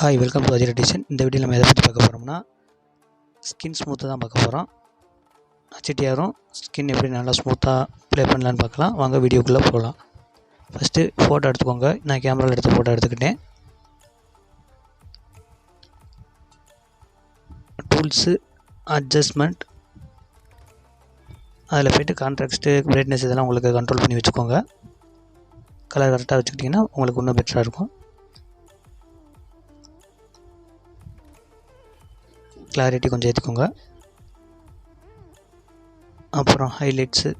Hi, welcome to அஜிரேஷன். இந்த வீடியோவில் நம்ம எதை பற்றி பார்க்க போகிறோம்னா ஸ்கின் ஸ்மூத்தை தான் பார்க்க போகிறோம். HTRம் ஸ்கின் எப்படி நல்லா ஸ்மூத்தாக ப்ளே பண்ணலான்னு பார்க்கலாம். வாங்க வீடியோக்குள்ளே போகலாம். ஃபஸ்ட்டு ஃபோட்டோ எடுத்துக்கோங்க. நான் கேமராவில் எடுத்த ஃபோட்டோ எடுத்துக்கிட்டேன். டூல்ஸு, அட்ஜஸ்ட்மெண்ட், அதில் போய்ட்டு கான்ட்ராஸ்ட்டு, பிரைட்னஸ் இதெல்லாம் உங்களுக்கு கண்ட்ரோல் பண்ணி வச்சுக்கோங்க. கலர் கரெக்டாக வச்சுக்கிட்டிங்கன்னா உங்களுக்கு இன்னும் பெட்டராக இருக்கும். கிளாரிட்டி கொஞ்சம் ஏற்றிக்கோங்க. அப்புறம் ஹைலைட்ஸு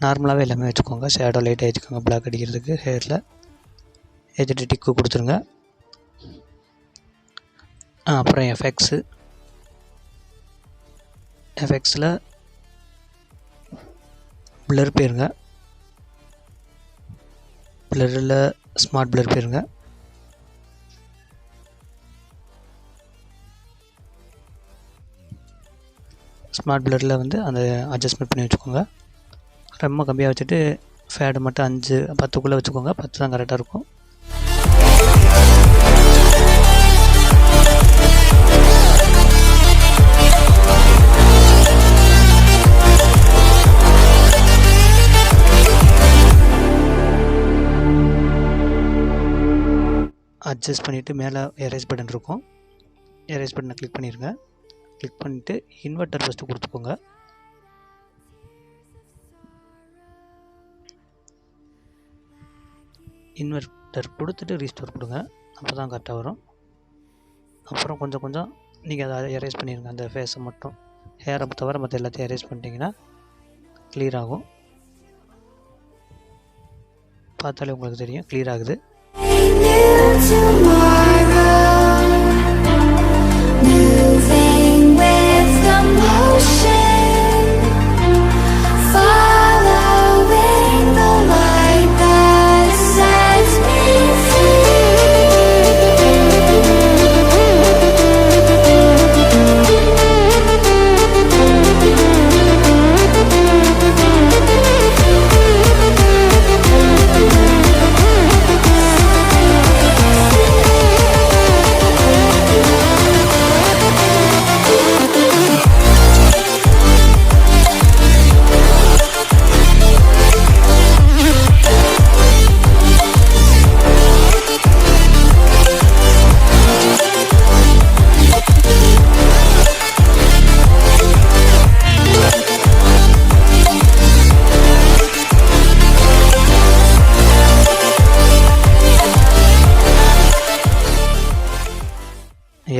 நார்மலாகவே எல்லாமே வச்சுக்கோங்க. ஷேடோ லைட்டாக ஏற்றிக்கோங்க பிளாக் அடிக்கிறதுக்கு. ஹேரில் ஏற்றிட்டு டிக்கு கொடுத்துருங்க. அப்புறம் எஃபெக்ட்ஸில் பிளர் போயிருங்க. பிளரில் ஸ்மார்ட் பிளர் போயிருங்க. ஸ்மார்ட் பிளரில் அந்த அட்ஜஸ்ட்மெண்ட் பண்ணி வச்சுக்கோங்க. ரொம்ப கம்மியாக வச்சுட்டு ஃபேடு மட்டும் 5-10க்குள்ளே வச்சுக்கோங்க. 10 தான் கரெக்டாக இருக்கும். அட்ஜஸ்ட் பண்ணிவிட்டு மேலே எரேஸ் பட்டன் இருக்கும். எரேஸ் பட்டனை கிளிக் பண்ணிடுங்க. கிளிக் பண்ணிவிட்டு இன்வெர்ட்டர் ஃபஸ்ட்டு கொடுத்துக்கோங்க. இன்வெர்ட்டர் கொடுத்துட்டு ரீஸ்டோர் கொடுங்க. அப்போ தான் கரெக்டாக வரும். அப்புறம் கொஞ்சம் நீங்கள் அதை எரேஸ் பண்ணிடுங்க. அந்த ஃபேஸை மட்டும், ஹேரை தவிர மற்ற எல்லாத்தையும் எரேஸ் பண்ணிட்டீங்கன்னா கிளியர் ஆகும். பார்த்தாலே உங்களுக்கு தெரியும் கிளியர் ஆகுது.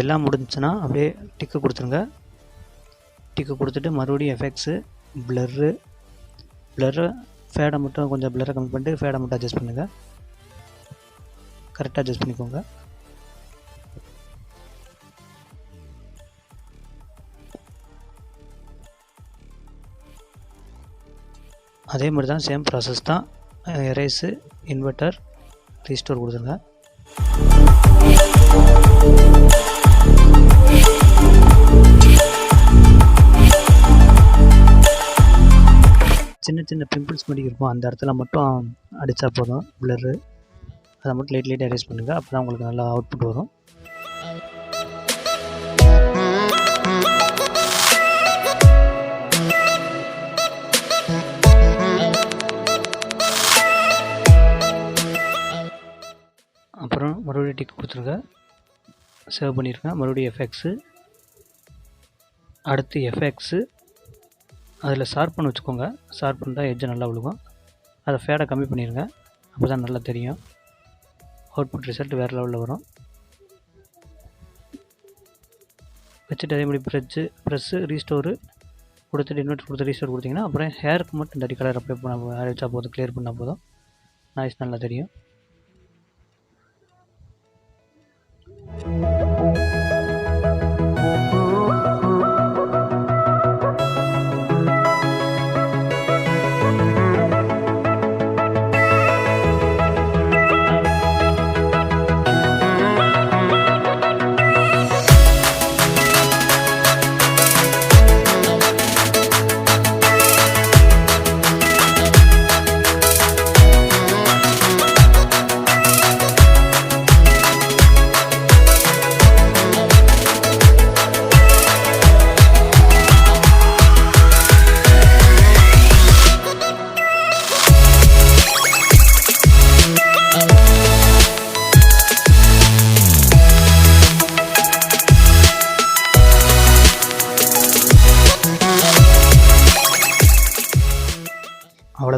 எல்லாம் முடிஞ்சுன்னா அப்படியே டிக்கு கொடுத்துருங்க. டிக்கு கொடுத்துட்டு மறுபடியும் எஃபெக்ட்ஸு, பிளரு ஃபேடை மட்டும் கொஞ்சம் பிளரை கம்மி பண்ணிட்டு ஃபேடை மட்டும் அட்ஜஸ்ட் பண்ணுங்கள். கரெக்டாக அட்ஜஸ்ட் பண்ணிக்கோங்க. அதே மாதிரி தான் சேம் ப்ராசஸ் தான். எரேஸு, இன்வெர்ட்டர், ரீஸ்டோர் கொடுத்துருங்க. சின்ன பிம்பிள்ஸ் மாதிரி இருக்கும். அந்த இடத்துல மட்டும் அடித்தா போதும் பிளரு. அதை மட்டும் லைட்டாக எரேஸ் பண்ணுங்கள். அப்போ தான் உங்களுக்கு நல்லா அவுட்புட் வரும். அப்புறம் மறுபடியும் டிக் கொடுத்துருங்க. சேவ் பண்ணியிருக்கேன். மறுபடியும் எஃபெக்ட்ஸு, அடுத்து எஃபெக்ட்ஸு, அதில் ஷார்ப்பன் வச்சுக்கோங்க. ஷார்ப்பன் தான் எட்ஜை நல்லா விழுகும். அதை ஃபேடை கம்மி பண்ணிடுங்க. அப்போ தான் நல்லா தெரியும். அவுட்புட் ரிசல்ட் வேறு லெவலில் வரும். வச்சுட்டு அதே மாதிரி ப்ரெஸ்ஸு ரீஸ்டோரு கொடுத்துட்டு இன்வெர்ட்டர் கொடுத்து ரீஸ்டோர் கொடுத்தீங்கன்னா அப்புறம் ஹேருக்கு மட்டும் இந்த கலர் அப்ளை பண்ண அரைச்சா போதும், கிளியர் பண்ணால் போதும். நாய்ஸ் நல்லா தெரியும்.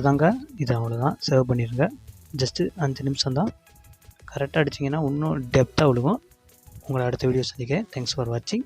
அவ்வளோதாங்க. இது அவ்வளோதான். சேவ் பண்ணிடுங்க. ஜஸ்ட்டு 5 நிமிஷம் தான். கரெக்டாக அடிச்சிங்கன்னா இன்னும் டெப்த்தாக விழுகும். உங்களை அடுத்த வீடியோ சந்திக்கிறேன். தேங்க்ஸ் ஃபார் வாட்சிங்.